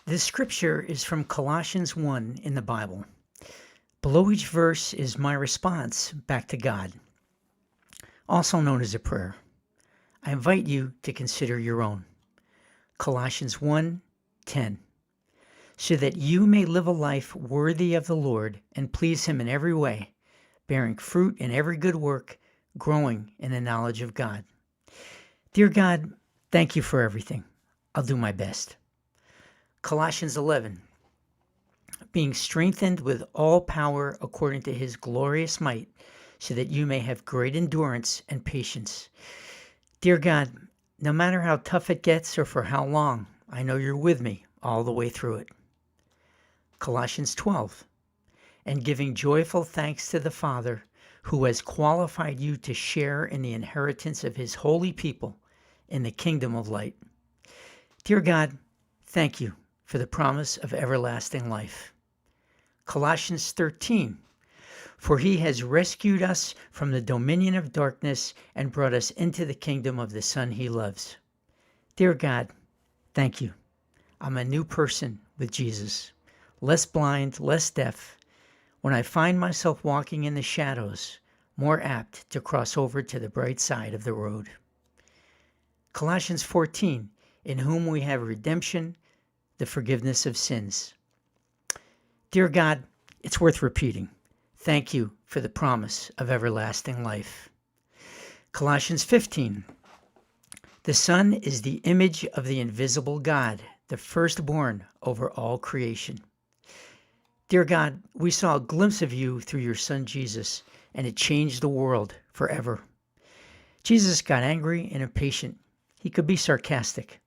This scripture is from Colossians 1 in the Bible. Below each verse is my response back to God, also known as a prayer. I invite you to consider your own. Colossians 1:10. So that you may live a life worthy of the Lord and please Him in every way, bearing fruit in every good work, growing in the knowledge of God. Dear God, thank you for everything. I'll do my best. Colossians 11. Being strengthened with all power according to His glorious might, so that you may have great endurance and patience. Dear God, no matter how tough it gets or for how long, I know you're with me all the way through it. Colossians 12. And giving joyful thanks to the Father, who has qualified you to share in the inheritance of His holy people in the kingdom of light. Dear God, thank you for the promise of everlasting life. Colossians 13. For He has rescued us from the dominion of darkness and brought us into the kingdom of the Son He loves. Dear God, thank you. I'm a new person with Jesus, less blind, less deaf. When I find myself walking in the shadows, more apt to cross over to the bright side of the road. Colossians 14, in whom we have redemption, the forgiveness of sins. Dear God, it's worth repeating. Thank you for the promise of everlasting life. Colossians 15. The Son is the image of the invisible God, the firstborn over all creation. Dear God, we saw a glimpse of you through your Son Jesus, and it changed the world forever. Jesus got angry and impatient. He could be sarcastic.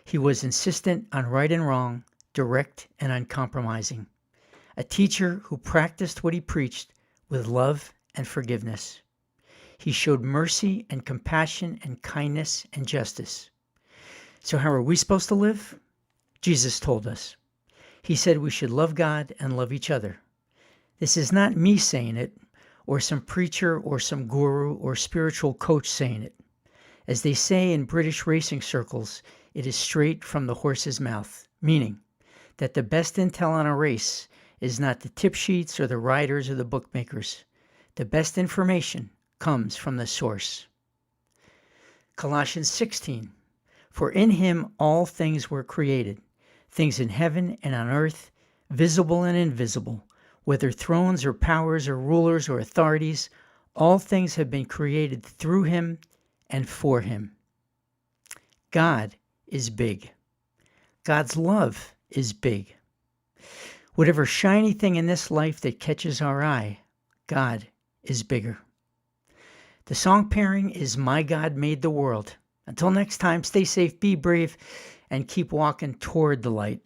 He was insistent on right and wrong, direct and uncompromising. A teacher who practiced what he preached with love and forgiveness. He showed mercy and compassion and kindness and justice. So how are we supposed to live? Jesus told us. He said we should love God and love each other. This is not me saying it, or some preacher or some guru or spiritual coach saying it. As they say in British racing circles, it is straight from the horse's mouth, meaning that the best intel on a race is not the tip sheets or the riders or the bookmakers. The best information comes from the source. Colossians 16. For in Him all things were created, things in heaven and on earth, visible and invisible, whether thrones or powers or rulers or authorities, all things have been created through Him and for Him. God is big. God's love is big. Whatever shiny thing in this life that catches our eye, God is bigger. The song pairing is My God Made the World. Until next time, stay safe, be brave, and keep walking toward the light.